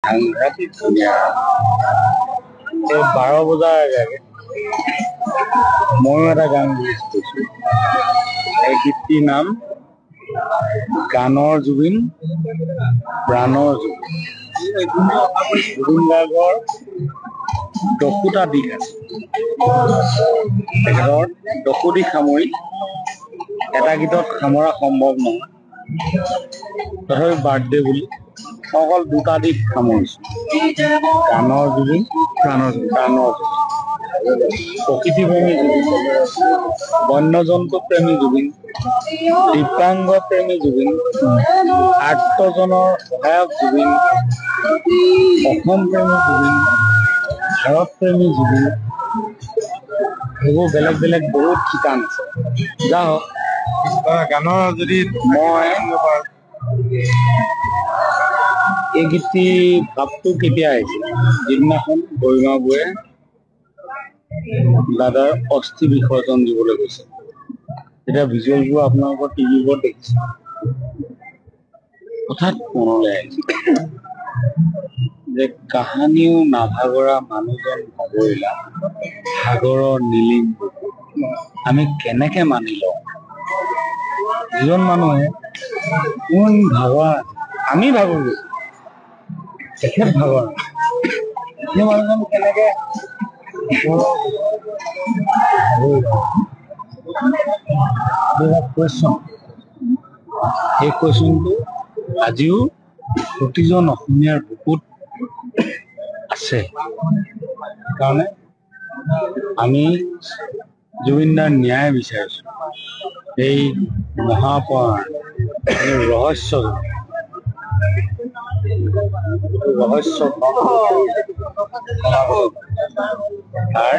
সাংঘাতিক ধুনীয়া। এই 12 বজাৰ আগে আগে ময়ো এটা গান ৰিলিজ কৰিছোঁ। এই গীতটিৰ নাম গানৰ জুবিন প্ৰাণৰ জুবিন। জুবিন গাৰ্গৰ 10টা দিশ আছে। তেখেতৰ 10 দিশ সামৰি এটা গীতত সামৰা সম্ভৱ নহয়। তথাপি বাৰ্থডে বুলি অকল 2টা দিশ সামৰিছোঁ। গানৰ জুবিন প্ৰাণৰ জুবিন। প্ৰকৃতি প্ৰেমী জুবিন, বন্যজন্তু প্ৰেমী জুবিন, দিব্যাংগ প্ৰেমী জুবিন, আৰ্তজনৰ সহায়ক জুবিন, অসম প্ৰেমী জুবিন, ভাৰত প্ৰেমী জুবিন, সেইবোৰ বেলেগ বেলেগ বহুত ঠিকান আছে। যা হওক গানৰ যদি মই এই গীতটি ভাৱটো কেতিয়া আহিছিল, যিদিনাখন গৰিমা বৌয়ে দাদাৰ অস্থি বিসৰ্জন দিবলৈ গৈছে। এতিয়া ভিজুৱেলবোৰ আপোনালোকৰ টিভিবোৰত দেখিছে। হঠাৎ মনলৈ আহিছে যে কাহানিও নাভাগৰা মানুহজন নগৰিলা সাগৰৰ নীলিম আমি কেনেকে মানি লওঁ। যিজন মানুহে কোন ভাগৰ আমি ভাগৰো তেখেত ভাগৰ সেই মানুহজন কেনেকে সেই কুৱেশ্যনটো আজিও প্ৰতিজন অসমীয়াৰ বুকুত আছে। সেইকাৰণে আমি জুবিনদাৰ ন্যায় বিচাৰিছোঁ। এই মহাপুৰাণ ৰহস্য তাৰ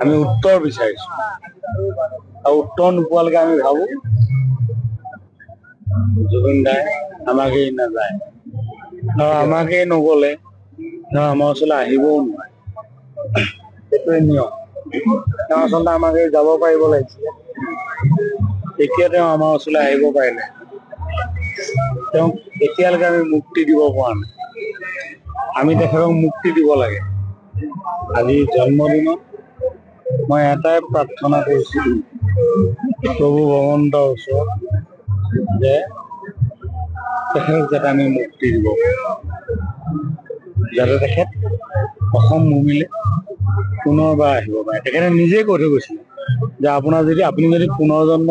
আমি উত্তৰ বিচাৰিছোঁ। আৰু উত্তৰ নোপোৱালৈকে আমি ভাবো জুবিনদাই আমাক এৰি নাযায়, আৰু আমাকে নগলে আমাৰ ওচৰলৈ আহিবও নোৱাৰে। সেইটোৱে নিয়ম। তেওঁ আচলতে আমাক এই যাব পাৰিব লাগিছিলে, এতিয়া তেওঁ আমাৰ ওচৰলৈ আহিব পাৰিলে। তেওঁক এতিয়ালৈকে আমি মুক্তি দিব পৰা নাই। আমি তেখেতক মুক্তি দিব লাগে। আজি জন্মদিনত মই এটাই প্ৰাৰ্থনা কৰিছোঁ প্ৰভু ভগৱন্তৰ ওচৰত যে তেখেতক যাতে আমি মুক্তি দিব পাৰোঁ, যাতে তেখেত অসম ভূমিলৈ পুনৰবাৰ আহিব পাৰে। তেখেতে নিজেই কৈ থৈ গৈছিলে যে আপুনি যদি পুনৰ্জন্ম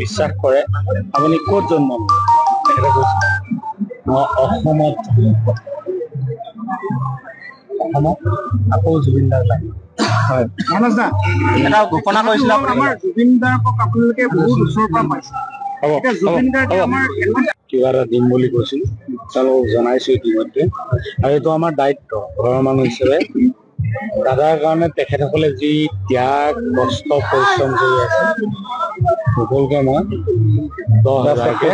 বিশ্বাস কৰে আপুনি ক'ত জন্ম ল'ব। তেখেতে কৈছিলে মই অসমত আকৌ জুবিনদাক লাগে। হয় মানস দা, এটা ঘোষণা কৰিছিলে আমাৰ জুবিনদাক আপোনালোকে বহুত ওচৰৰ পৰা পাইছে। কিবা এটা দিম বুলি কৈছিল, তেওঁলোকক জনাইছো ইতিমধ্যে। আৰু এইটো আমাৰ দায়িত্ব ঘৰৰ মানুহ হিচাপে। দাদাৰ কাৰণে তেখেতসকলে যি ত্যাগ কষ্ট পৰিশ্ৰম কৰি আছে, সকলোকে মই 10,000কে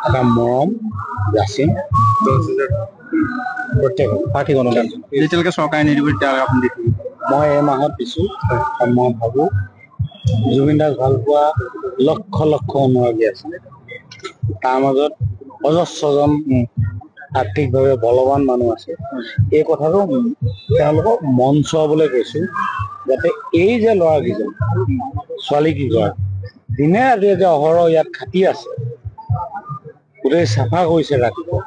এটা মৰম যাচিম। প্ৰত্যেক প্ৰাৰ্থী গণতান্ত্ৰিক যেতিয়ালৈকে চৰকাৰে নিদিব তেতিয়ালৈকে আপুনি দি থাকিব। মই এই মাহত দিছোঁ। মই ভাবোঁ জুবিনদাক ভাল পোৱা লক্ষ লক্ষ অনুৰাগী আছে। তাৰ মাজত অজস্ৰজন আৰ্থিকভাৱে বলৱান মানুহ আছে। এই কথাটো তেওঁলোকক মন চুৱাবলৈ কৈছোঁ, যাতে এই যে ল'ৰাকেইজন ছোৱালী কেইগৰাকী দিনে ৰাতিয়ে যে অহৰহ ইয়াত খাটি আছে, গোটেই চাফা কৰিছে ৰাতিপুৱা,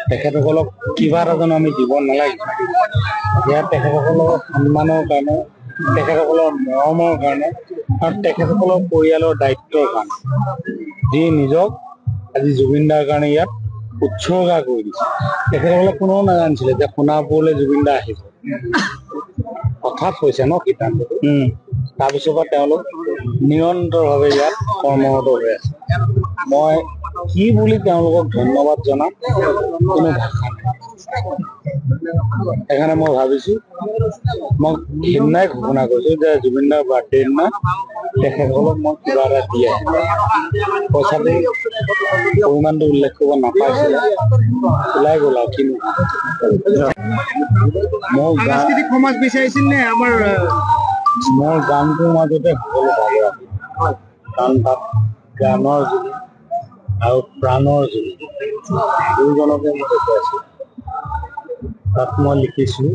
তেখেতসকলক কিবা এটা যেন আমি দিব নালাগে। ইয়াত তেখেতসকলৰ সন্মানৰ কাৰণে, তেখেতসকলৰ মৰমৰ কাৰণে আৰু তেখেতসকলৰ পৰিয়ালৰ দায়িত্বৰ কাৰণে, যি নিজক আজি জুবিনদাৰ কাৰণে ইয়াত উৎসৰ্গা কৰি দিছে। তেখেতসকলে কোনেও নাজানিছিলে যে সোণাপুৰলৈ জুবিনদা আহিব। হঠাৎ হৈছে ন সিদ্ধান্তটো। তাৰপিছৰ পৰা তেওঁলোক নিৰন্তৰভাৱে ইয়াত কৰ্মৰত হৈ আছে। মই কি বুলি তেওঁলোকক ধন্যবাদ জনাম কোনো ভাষা নাই। সেইকাৰণে মই ভাবিছোঁ, মই সিদিনাই ঘোষণা কৰিছোঁ যে জুবিনদাৰ বাৰ্থডে দিনা তেখেতসকলক মই কিবা এটা দিয়ে। পইচাটো পৰিমাণটো উল্লেখ কৰিব নাপাইছিলে, ওলাই গ'ল আৰু কিনো। মোৰ সাংস্কৃতিক সমাজ বিচাৰিছিল নে আমাৰ মোৰ গানটোৰ মাজতে সকলো ভাগে আছে। কাৰণ তাত গানৰ আৰু প্ৰাণৰ জুবিন দুজনকে মই দেখুৱাইছোঁ তাত মই লিখিছোঁ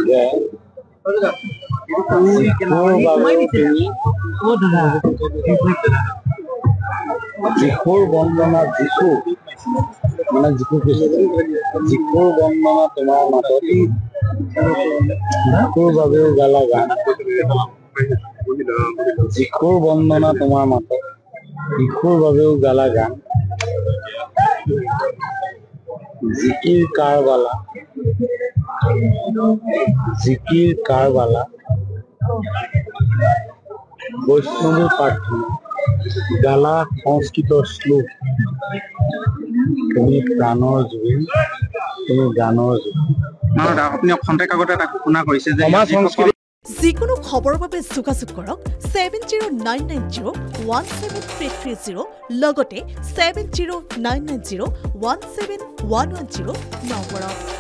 যে যিশুৰ বন্দনা যিশু মানে যিশু খ্ৰীষ্ট যিশুৰ বন্দনা তোমাৰ মাজত যিশুৰ বাবেও গালা গান যিশুৰ বন্দনা তোমাৰ মাজত যিশুৰ বাবেও গালা গান জিকিৰ কাৰবালা বৈষ্ণৱী প্ৰাৰ্থনা গালা সংস্কৃত শ্লোক তুমি প্ৰাণৰ জুবিন তুমি গানৰ জুবিন আপুনি খন্তেক আগতে এটা ঘোষণা কৰিছে যে যিকোনো খবৰৰ বাবে যোগাযোগ কৰক 7099017330 লগতে 7099017110 নম্বৰত।